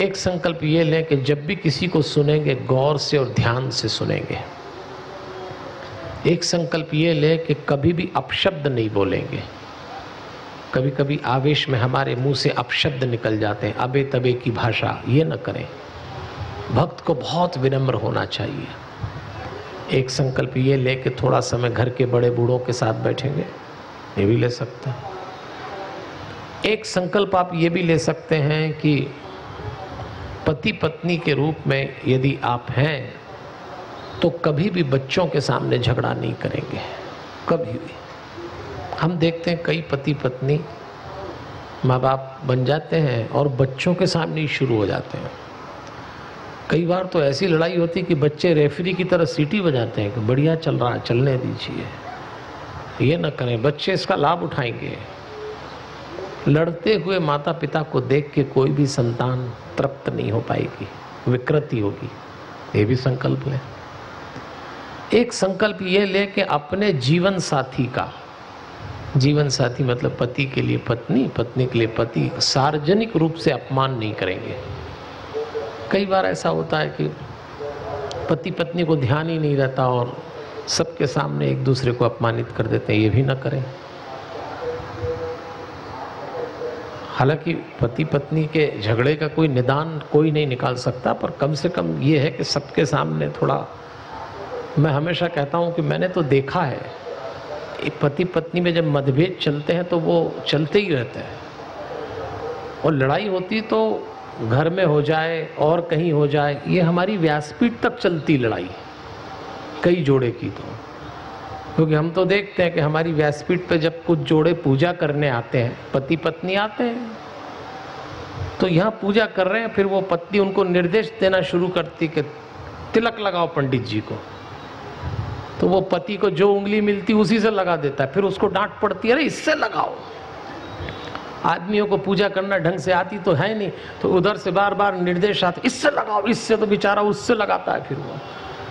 एक संकल्प ये लें कि जब भी किसी को सुनेंगे गौर से और ध्यान से सुनेंगे। एक संकल्प ये लें कि कभी भी अपशब्द नहीं बोलेंगे। कभी कभी आवेश में हमारे मुंह से अपशब्द निकल जाते हैं, अबे तबे की भाषा, ये न करें। भक्त को बहुत विनम्र होना चाहिए। एक संकल्प ये ले कि थोड़ा समय घर के बड़े बूढ़ों के साथ बैठेंगे, ये भी ले सकते हैं। एक संकल्प आप ये भी ले सकते हैं कि पति पत्नी के रूप में यदि आप हैं तो कभी भी बच्चों के सामने झगड़ा नहीं करेंगे, कभी भी। हम देखते हैं कई पति पत्नी माँ बाप बन जाते हैं और बच्चों के सामने ही शुरू हो जाते हैं। कई बार तो ऐसी लड़ाई होती है कि बच्चे रेफरी की तरह सीटी बजाते हैं कि बढ़िया चल रहा है, चलने दीजिए, ये न करें, बच्चे इसका लाभ उठाएंगे। लड़ते हुए माता पिता को देख के कोई भी संतान तृप्त नहीं हो पाएगी, विकृति होगी। ये भी संकल्प लें। एक संकल्प ये ले कि अपने जीवन साथी का, जीवन साथी मतलब पति के लिए पत्नी, पत्नी के लिए पति, सार्वजनिक रूप से अपमान नहीं करेंगे। कई बार ऐसा होता है कि पति पत्नी को ध्यान ही नहीं रहता और सबके सामने एक दूसरे को अपमानित कर देते हैं, ये भी ना करें। हालांकि पति पत्नी के झगड़े का कोई निदान कोई नहीं निकाल सकता, पर कम से कम ये है कि सबके सामने थोड़ा, मैं हमेशा कहता हूँ कि मैंने तो देखा है, एक पति पत्नी में जब मतभेद चलते हैं तो वो चलते ही रहते हैं, और लड़ाई होती तो घर में हो जाए और कहीं हो जाए, ये हमारी व्यासपीठ तक चलती लड़ाई कई जोड़े की। तो क्योंकि हम तो देखते हैं कि हमारी व्यासपीठ पे जब कुछ जोड़े पूजा करने आते हैं, पति पत्नी आते हैं, तो यहाँ पूजा कर रहे हैं, फिर वो पत्नी उनको निर्देश देना शुरू करती कि तिलक लगाओ पंडित जी को। तो वो पति को जो उंगली मिलती उसी से लगा देता है, फिर उसको डांट पड़ती है, अरे इससे लगाओ। आदमियों को पूजा करना ढंग से आती तो है नहीं, तो उधर से बार बार निर्देश आते, इससे लगाओ, इससे, तो बेचारा उससे लगाता है, फिर वो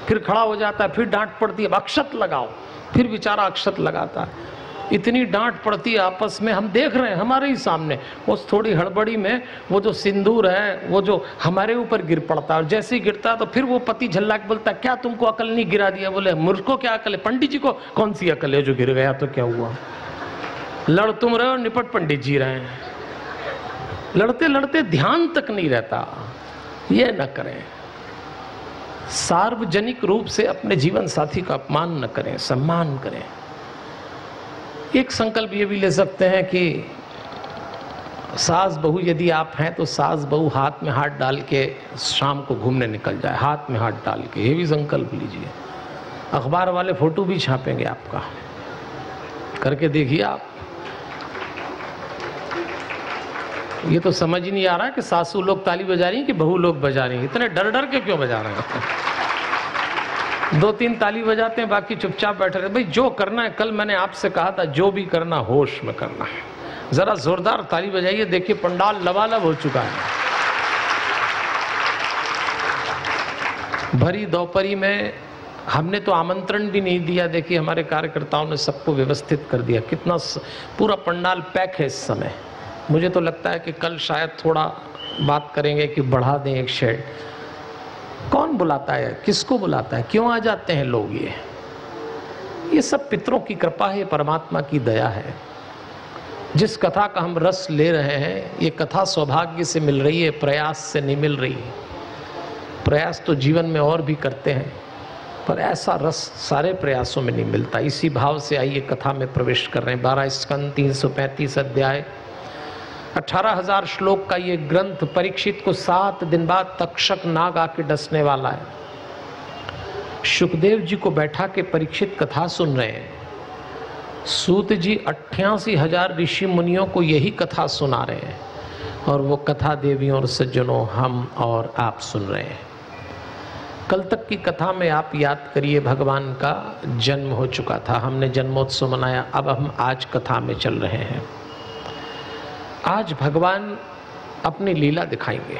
फिर खड़ा हो जाता है, फिर डांट पड़ती है, अक्षत लगाओ, फिर बेचारा अक्षत लगाता है। इतनी डांट पड़ती है आपस में, हम देख रहे हैं हमारे ही सामने। उस थोड़ी हड़बड़ी में वो जो सिंदूर है वो जो हमारे ऊपर गिर पड़ता है, और जैसे ही गिरता है तो फिर वो पति झल्ला के बोलता है, क्या तुमको अकल नहीं गिरा दिया? बोले मुझको क्या अकल है, पंडित जी को कौन सी अकल है, जो गिर गया तो क्या हुआ? लड़ तुम रहे हो, निपट पंडित जी रहे हैं। लड़ते लड़ते ध्यान तक नहीं रहता, ये न करें। सार्वजनिक रूप से अपने जीवन साथी का अपमान न करें, सम्मान करें। एक संकल्प ये भी ले सकते हैं कि सास बहू यदि आप हैं तो सास बहू हाथ में हाथ डाल के शाम को घूमने निकल जाए, हाथ में हाथ डाल के, ये भी संकल्प लीजिए। अखबार वाले फोटो भी छापेंगे आपका, करके देखिए आप। ये तो समझ ही नहीं आ रहा कि सासू लोग ताली बजा रही हैं कि बहू लोग बजा रही हैं, इतने डर डर के क्यों बजा रहे हैं? दो तीन ताली बजाते हैं, बाकी चुपचाप बैठे रहते। भाई जो करना है, कल मैंने आपसे कहा था जो भी करना होश में करना है। जरा जोरदार ताली बजाइए, देखिए पंडाल लबालब हो चुका है। भरी दोपहरी में हमने तो आमंत्रण भी नहीं दिया, देखिए हमारे कार्यकर्ताओं ने सबको व्यवस्थित कर दिया, कितना पूरा पंडाल पैक है इस समय। मुझे तो लगता है कि कल शायद थोड़ा बात करेंगे कि बढ़ा दें एक शेड। कौन बुलाता है, किसको बुलाता है, क्यों आ जाते हैं लोग? ये सब पितरों की कृपा है, परमात्मा की दया है। जिस कथा का हम रस ले रहे हैं, ये कथा सौभाग्य से मिल रही है, प्रयास से नहीं मिल रही। प्रयास तो जीवन में और भी करते हैं, पर ऐसा रस सारे प्रयासों में नहीं मिलता। इसी भाव से आइए कथा में प्रवेश कर रहे हैं। 12 स्कंद, 335 अध्याय, 18,000 श्लोक का ये ग्रंथ परीक्षित को 7 दिन बाद तक्षक नाग आके डसने वाला है। सुखदेव जी को बैठा के परीक्षित कथा सुन रहे हैं। सूत जी 88,000 ऋषि मुनियों को यही कथा सुना रहे हैं, और वो कथा देवियों और सज्जनों हम और आप सुन रहे हैं। कल तक की कथा में आप याद करिए, भगवान का जन्म हो चुका था, हमने जन्मोत्सव मनाया। अब हम आज कथा में चल रहे हैं। आज भगवान अपनी लीला दिखाएंगे।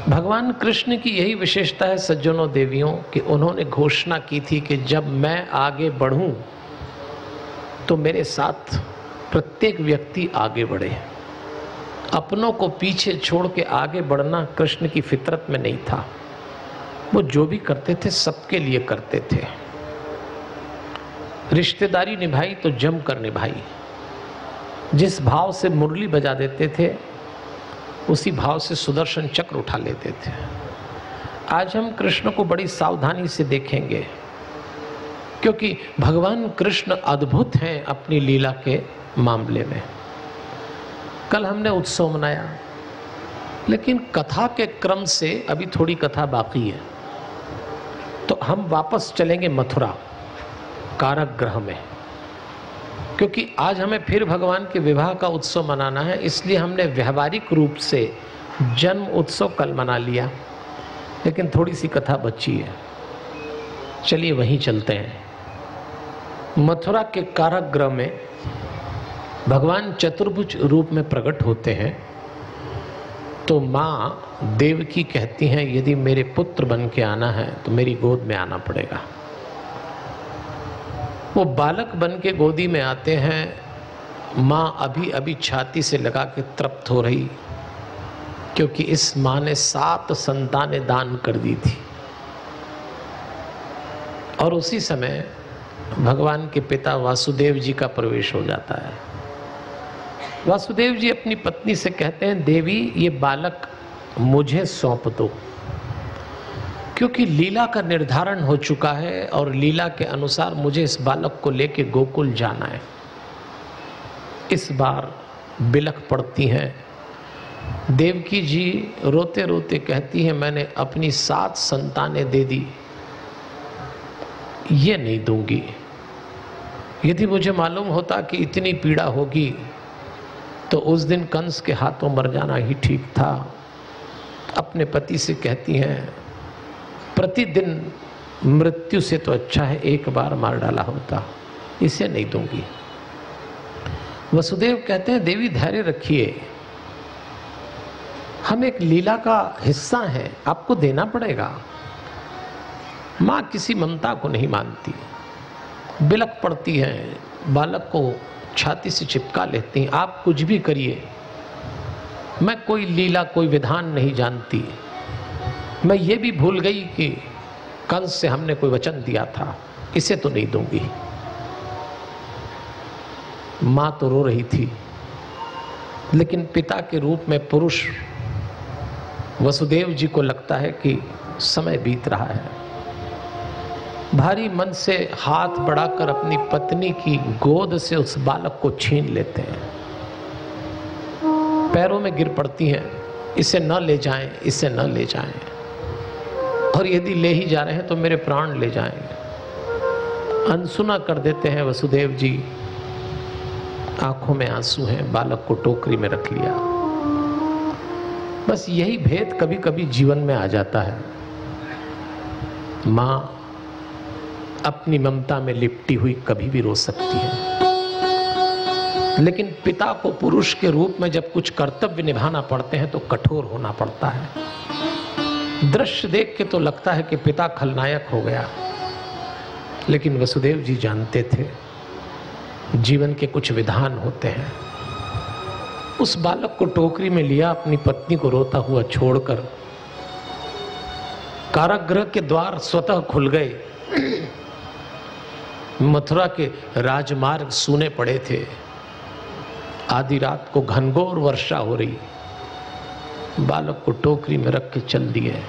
भगवान कृष्ण की यही विशेषता है सज्जनों देवियों, कि उन्होंने घोषणा की थी कि जब मैं आगे बढ़ूं तो मेरे साथ प्रत्येक व्यक्ति आगे बढ़े। अपनों को पीछे छोड़ के आगे बढ़ना कृष्ण की फितरत में नहीं था। वो जो भी करते थे सबके लिए करते थे। रिश्तेदारी निभाई तो जम कर निभाई। जिस भाव से मुरली बजा देते थे उसी भाव से सुदर्शन चक्र उठा लेते थे। आज हम कृष्ण को बड़ी सावधानी से देखेंगे, क्योंकि भगवान कृष्ण अद्भुत हैं अपनी लीला के मामले में। कल हमने उत्सव मनाया, लेकिन कथा के क्रम से अभी थोड़ी कथा बाकी है, तो हम वापस चलेंगे मथुरा कारागृह में, क्योंकि आज हमें फिर भगवान के विवाह का उत्सव मनाना है। इसलिए हमने व्यवहारिक रूप से जन्म उत्सव कल मना लिया, लेकिन थोड़ी सी कथा बची है। चलिए वहीं चलते हैं। मथुरा के कारागृह में भगवान चतुर्भुज रूप में प्रकट होते हैं। तो माँ देवकी कहती हैं, यदि मेरे पुत्र बन के आना है तो मेरी गोद में आना पड़ेगा। वो बालक बन के गोदी में आते हैं। माँ अभी अभी छाती से लगा के तृप्त हो रही, क्योंकि इस माँ ने 7 संतानें दान कर दी थी। और उसी समय भगवान के पिता वासुदेव जी का प्रवेश हो जाता है। वासुदेव जी अपनी पत्नी से कहते हैं, देवी ये बालक मुझे सौंप दो, क्योंकि लीला का निर्धारण हो चुका है और लीला के अनुसार मुझे इस बालक को लेके गोकुल जाना है। इस बार बिलख पड़ती हैं। देवकी जी रोते रोते कहती हैं, मैंने अपनी 7 संतानें दे दी, ये नहीं दूंगी। यदि मुझे मालूम होता कि इतनी पीड़ा होगी तो उस दिन कंस के हाथों मर जाना ही ठीक था। अपने पति से कहती हैं, प्रतिदिन मृत्यु से तो अच्छा है एक बार मार डाला होता, इसे नहीं दूंगी। वसुदेव कहते हैं, देवी धैर्य रखिए, हम एक लीला का हिस्सा हैं, आपको देना पड़ेगा। माँ किसी ममता को नहीं मानती, बिलख पड़ती है, बालक को छाती से चिपका लेती हैं। आप कुछ भी करिए, मैं कोई लीला कोई विधान नहीं जानती। मैं ये भी भूल गई कि कंस से हमने कोई वचन दिया था, इसे तो नहीं दूंगी। माँ तो रो रही थी, लेकिन पिता के रूप में पुरुष वसुदेव जी को लगता है कि समय बीत रहा है। भारी मन से हाथ बढ़ाकर अपनी पत्नी की गोद से उस बालक को छीन लेते हैं। पैरों में गिर पड़ती हैं, इसे न ले जाएं, इसे न ले जाएं, और यदि ले ही जा रहे हैं तो मेरे प्राण ले जाएं। अनसुना कर देते हैं वसुदेव जी। आंखों में आंसू हैं, बालक को टोकरी में रख लिया। बस यही भेद कभी कभी जीवन में आ जाता है। माँ अपनी ममता में लिपटी हुई कभी भी रो सकती है, लेकिन पिता को पुरुष के रूप में जब कुछ कर्तव्य निभाना पड़ते हैं तो कठोर होना पड़ता है। दृश्य देख के तो लगता है कि पिता खलनायक हो गया, लेकिन वसुदेव जी जानते थे जीवन के कुछ विधान होते हैं। उस बालक को टोकरी में लिया, अपनी पत्नी को रोता हुआ छोड़कर कारागृह के द्वार स्वतः खुल गए। मथुरा के राजमार्ग सूने पड़े थे। आधी रात को घनघोर वर्षा हो रही। बालक को टोकरी में रख के चल दिए।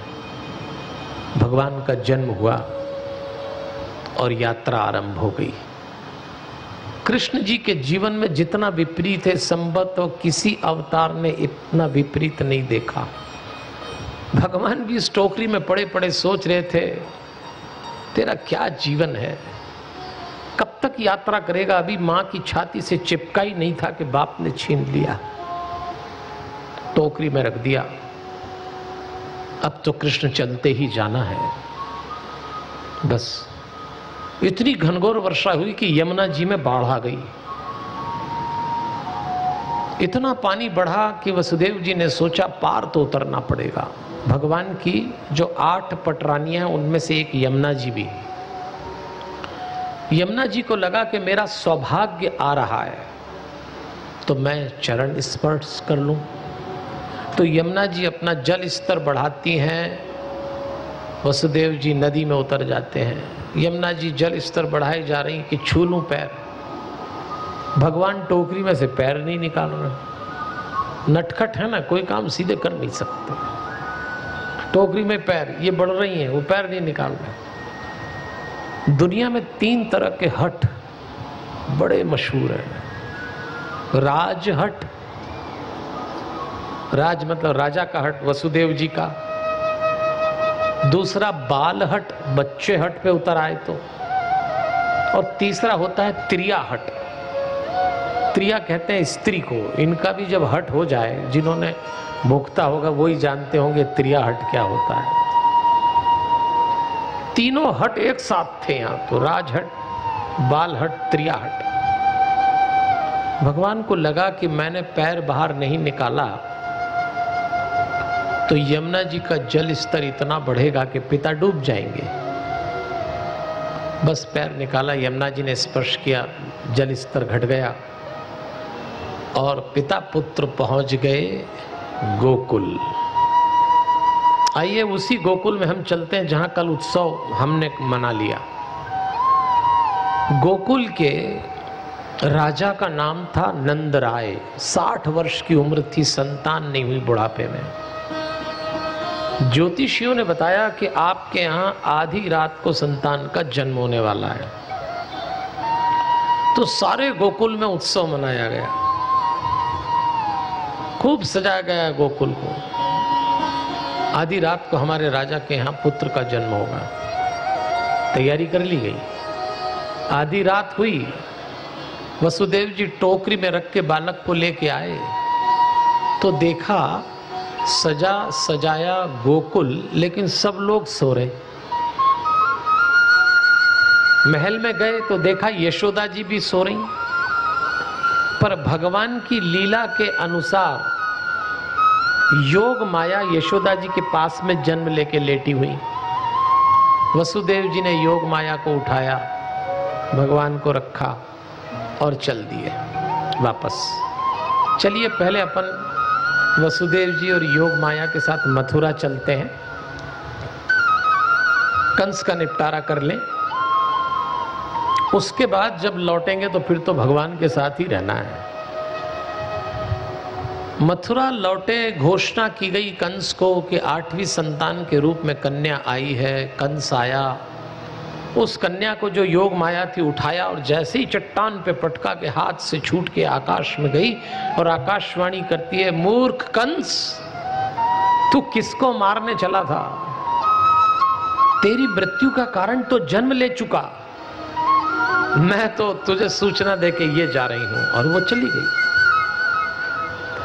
भगवान का जन्म हुआ और यात्रा आरंभ हो गई। कृष्ण जी के जीवन में जितना विपरीत है, संभवतः किसी अवतार ने इतना विपरीत नहीं देखा। भगवान भी इस टोकरी में पड़े पड़े सोच रहे थे, तेरा क्या जीवन है, कब तक यात्रा करेगा। अभी मां की छाती से चिपका ही नहीं था कि बाप ने छीन लिया, टोकरी में रख दिया। अब तो कृष्ण चलते ही जाना है। बस इतनी घनघोर वर्षा हुई कि यमुना जी में बाढ़ आ गई। इतना पानी बढ़ा कि वसुदेव जी ने सोचा पार तो उतरना पड़ेगा। भगवान की जो 8 पटरानियां हैं उनमें से एक यमुना जी भी। यमुना जी को लगा कि मेरा सौभाग्य आ रहा है तो मैं चरण स्पर्श कर लूं। तो यमुना जी अपना जल स्तर बढ़ाती हैं, वसुदेव जी नदी में उतर जाते हैं। यमुना जी जल स्तर बढ़ाई जा रही कि छू लूं पैर, भगवान टोकरी में से पैर नहीं निकाल रहे। नटखट है ना, कोई काम सीधे कर नहीं सकते। टोकरी में पैर, ये बढ़ रही हैं, वो पैर नहीं निकाल रहे। दुनिया में 3 तरह के हट बड़े मशहूर हैं। राज हट, राज मतलब राजा का हट, वसुदेव जी का। दूसरा बाल हट, बच्चे हट पे उतर आए तो। और तीसरा होता है त्रिया हट। त्रिया कहते हैं स्त्री को। इनका भी जब हट हो जाए, जिन्होंने भुगता होगा वही जानते होंगे त्रिया हट क्या होता है। तीनों हट एक साथ थे यहां तो, राज हट, बाल हट, त्रिया हट। भगवान को लगा कि मैंने पैर बाहर नहीं निकाला तो यमुना जी का जल स्तर इतना बढ़ेगा कि पिता डूब जाएंगे। बस पैर निकाला, यमुना जी ने स्पर्श किया, जल स्तर घट गया और पिता पुत्र पहुंच गए गोकुल। आइए उसी गोकुल में हम चलते हैं जहां कल उत्सव हमने मना लिया। गोकुल के राजा का नाम था नंदराय। 60 वर्ष की उम्र थी, संतान नहीं हुई बुढ़ापे में। ज्योतिषियों ने बताया कि आपके यहाँ आधी रात को संतान का जन्म होने वाला है। तो सारे गोकुल में उत्सव मनाया गया, खूब सजाया गया गोकुल को। आधी रात को हमारे राजा के यहाँ पुत्र का जन्म होगा, तैयारी कर ली गई। आधी रात हुई, वसुदेव जी टोकरी में रख के बालक को लेके आए तो देखा सजा सजाया गोकुल, लेकिन सब लोग सो रहे। महल में गए तो देखा यशोदा जी भी सो रही, पर भगवान की लीला के अनुसार योग माया यशोदा जी के पास में जन्म लेके लेटी हुई। वसुदेव जी ने योग माया को उठाया, भगवान को रखा और चल दिए वापस। चलिए पहले अपन वसुदेव जी और योग माया के साथ मथुरा चलते हैं, कंस का निपटारा कर लें। उसके बाद जब लौटेंगे तो फिर तो भगवान के साथ ही रहना है। मथुरा लौटे, घोषणा की गई कंस को कि 8वीं संतान के रूप में कन्या आई है। कंस आया, उस कन्या को जो योग माया थी उठाया और जैसे ही चट्टान पे पटका के हाथ से छूट के आकाश में गई और आकाशवाणी करती है, मूर्ख कंस, तू किसको मारने चला था? तेरी मृत्यु का कारण तो जन्म ले चुका, मैं तो तुझे सूचना देके ये जा रही हूं। और वो चली गई।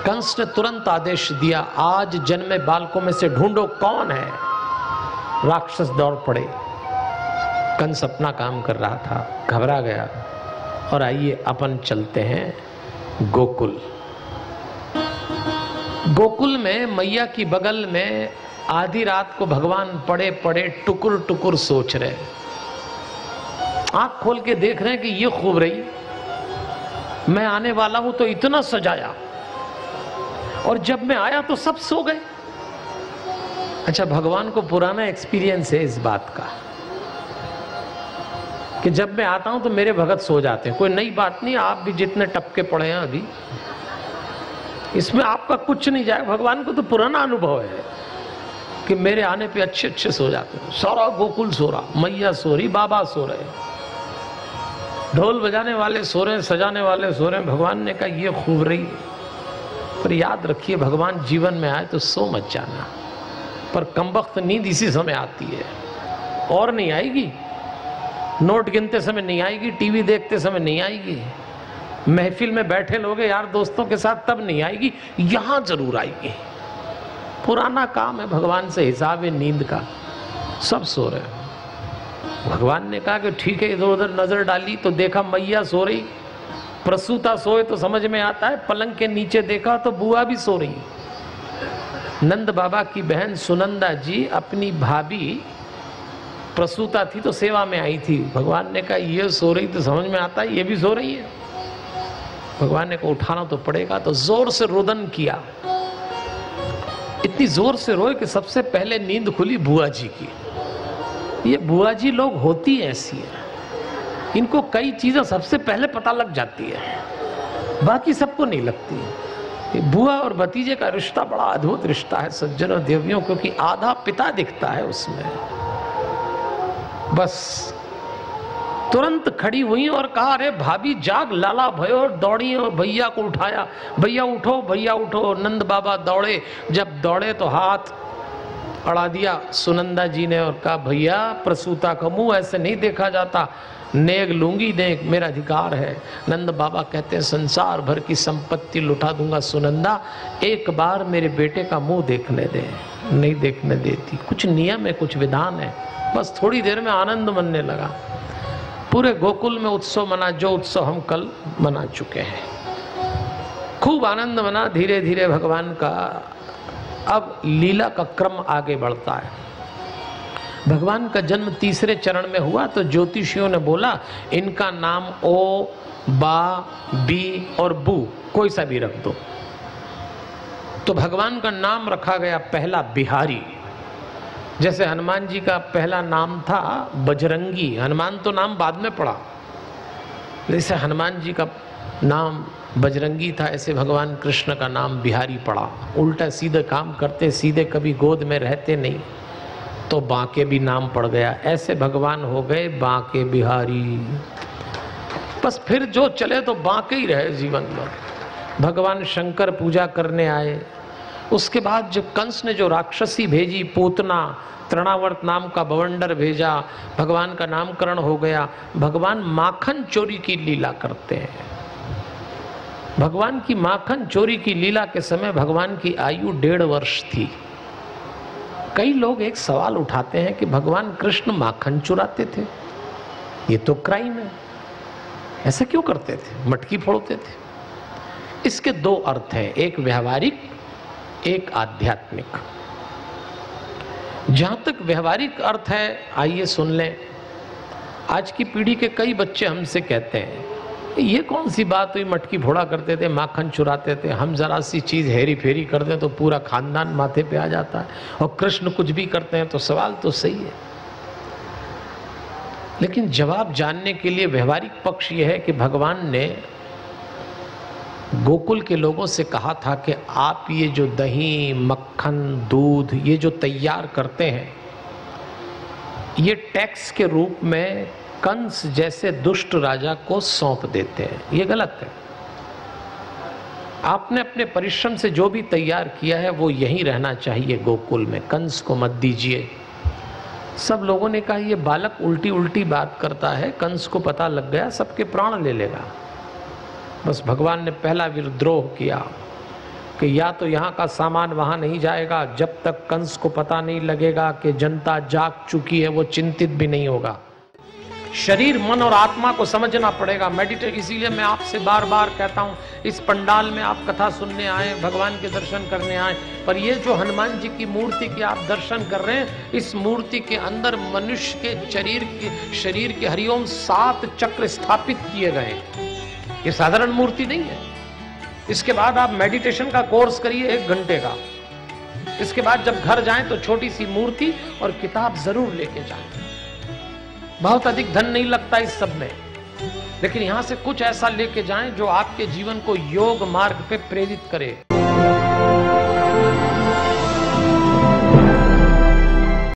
कंस ने तुरंत आदेश दिया, आज जन्मे बालकों में से ढूंढो कौन है। राक्षस दौड़ पड़े। कंस अपना काम कर रहा था, घबरा गया। और आइए अपन चलते हैं गोकुल। गोकुल में मैया की बगल में आधी रात को भगवान पड़े पड़े टुकुर टुकुर सोच रहे, आंख खोल के देख रहे हैं कि ये खूब रही, मैं आने वाला हूं तो इतना सजाया और जब मैं आया तो सब सो गए। अच्छा, भगवान को पुराना एक्सपीरियंस है इस बात का कि जब मैं आता हूं तो मेरे भगत सो जाते हैं। कोई नई बात नहीं, आप भी जितने टपके पड़े हैं अभी, इसमें आपका कुछ नहीं जाए। भगवान को तो पुराना अनुभव है कि मेरे आने पे अच्छे अच्छे सो जाते हैं। सारा गोकुल सो रहा, मैया सो रही, बाबा सो रहे, ढोल बजाने वाले सो रहे, सजाने वाले सो रहे। भगवान ने कहा ये खूब रही, पर याद रखिए भगवान जीवन में आए तो सो मत जाना। पर कमबख्त नींद इसी समय आती है और नहीं आएगी। नोट गिनते समय नहीं आएगी, टीवी देखते समय नहीं आएगी, महफिल में बैठे लोग यार दोस्तों के साथ तब नहीं आएगी, यहां जरूर आएगी। पुराना काम है, भगवान से हिसाब है नींद का। सब सो रहे हैं। भगवान ने कहा कि ठीक है, इधर उधर नजर डाली तो देखा मैया सो रही, प्रसूता सोए तो समझ में आता है, पलंग के नीचे देखा तो बुआ भी सो रही। नंद बाबा की बहन सुनंदा जी अपनी भाभी प्रसूता थी तो सेवा में आई थी। भगवान ने कहा ये सो रही तो समझ में आता है ये भी सो रही है। भगवान ने कहा उठाना तो पड़ेगा, तो जोर से रुदन किया। इतनी जोर से रोए कि सबसे पहले नींद खुली बुआ जी की। ये बुआ जी लोग होती ऐसी है, इनको कई चीजें सबसे पहले पता लग जाती है, बाकी सबको नहीं लगती। बुआ और भतीजे का रिश्ता बड़ा अद्भुत रिश्ता है सज्जनों देवियों, क्योंकि आधा पिता दिखता है उसमें। बस तुरंत खड़ी हुई और कहा, अरे भाभी जाग, लाला भयो, दौड़ी और भैया को उठाया। भैया उठो, भैया उठो। नंद बाबा दौड़े, जब दौड़े तो हाथ अड़ा दिया सुनंदा जी ने और कहा, भैया प्रसूता का मुंह ऐसे नहीं देखा जाता, नेग लूंगी नेग, मेरा अधिकार है। नंद बाबा कहते हैं, संसार भर की संपत्ति लुटा दूंगा सुनंदा, एक बार मेरे बेटे का मुंह देखने दे। नहीं देखने देती, कुछ नियम है, कुछ विधान है। बस थोड़ी देर में आनंद मनने लगा। पूरे गोकुल में उत्सव मना, जो उत्सव हम कल मना चुके हैं। खूब आनंद मना। धीरे धीरे भगवान का अब लीला का क्रम आगे बढ़ता है। भगवान का जन्म तीसरे चरण में हुआ तो ज्योतिषियों ने बोला, इनका नाम ओ, बा, बी और बू कोई सा भी रख दो। तो भगवान का नाम रखा गया पहला बिहारी। जैसे हनुमान जी का पहला नाम था बजरंगी, हनुमान तो नाम बाद में पड़ा, जैसे हनुमान जी का नाम बजरंगी था, ऐसे भगवान कृष्ण का नाम बिहारी पड़ा। उल्टा सीधे काम करते, सीधे कभी गोद में रहते नहीं, तो बांके भी नाम पड़ गया। ऐसे भगवान हो गए बांके बिहारी। बस फिर जो चले तो बांके ही रहे जीवन में। भगवान शंकर पूजा करने आए। उसके बाद जब कंस ने जो राक्षसी भेजी, पूतना, तृणावर्त नाम का बवंडर भेजा, भगवान का नामकरण हो गया। भगवान माखन चोरी की लीला करते हैं। भगवान की माखन चोरी की लीला के समय भगवान की आयु 1.5 वर्ष थी। कई लोग एक सवाल उठाते हैं कि भगवान कृष्ण माखन चुराते थे, ये तो क्राइम है, ऐसा क्यों करते थे, मटकी फोड़ते थे? इसके 2 अर्थ हैं, एक व्यवहारिक, एक आध्यात्मिक। जहां तक व्यवहारिक अर्थ है, आइए सुन लें। आज की पीढ़ी के कई बच्चे हमसे कहते हैं, ये कौन सी बात हुई, मटकी फोड़ा करते थे, माखन चुराते थे, हम जरा सी चीज हेरी फेरी कर दें तो पूरा खानदान माथे पे आ जाता है, और कृष्ण कुछ भी करते हैं। तो सवाल तो सही है, लेकिन जवाब जानने के लिए व्यवहारिक पक्ष यह है कि भगवान ने गोकुल के लोगों से कहा था कि आप ये जो दही, मक्खन, दूध ये जो तैयार करते हैं, ये टैक्स के रूप में कंस जैसे दुष्ट राजा को सौंप देते हैं, ये गलत है। आपने अपने परिश्रम से जो भी तैयार किया है वो यहीं रहना चाहिए गोकुल में, कंस को मत दीजिए। सब लोगों ने कहा, ये बालक उल्टी उल्टी बात करता है, कंस को पता लग गया सबके प्राण ले लेगा। बस भगवान ने पहला विद्रोह किया कि या तो यहाँ का सामान वहाँ नहीं जाएगा, जब तक कंस को पता नहीं लगेगा कि जनता जाग चुकी है वो चिंतित भी नहीं होगा। शरीर, मन और आत्मा को समझना पड़ेगा, मेडिटेट। इसीलिए मैं आपसे बार बार कहता हूँ, इस पंडाल में आप कथा सुनने आए, भगवान के दर्शन करने आए, पर ये जो हनुमान जी की मूर्ति के आप दर्शन कर रहे हैं, इस मूर्ति के अंदर मनुष्य के शरीर के हरिओम 7 चक्र स्थापित किए गए हैं। ये साधारण मूर्ति नहीं है। इसके बाद आप मेडिटेशन का कोर्स करिए 1 घंटे का। इसके बाद जब घर जाएं तो छोटी सी मूर्ति और किताब जरूर लेके जाएं। बहुत अधिक धन नहीं लगता इस सब में, लेकिन यहां से कुछ ऐसा लेके जाएं जो आपके जीवन को योग मार्ग पे प्रेरित करे।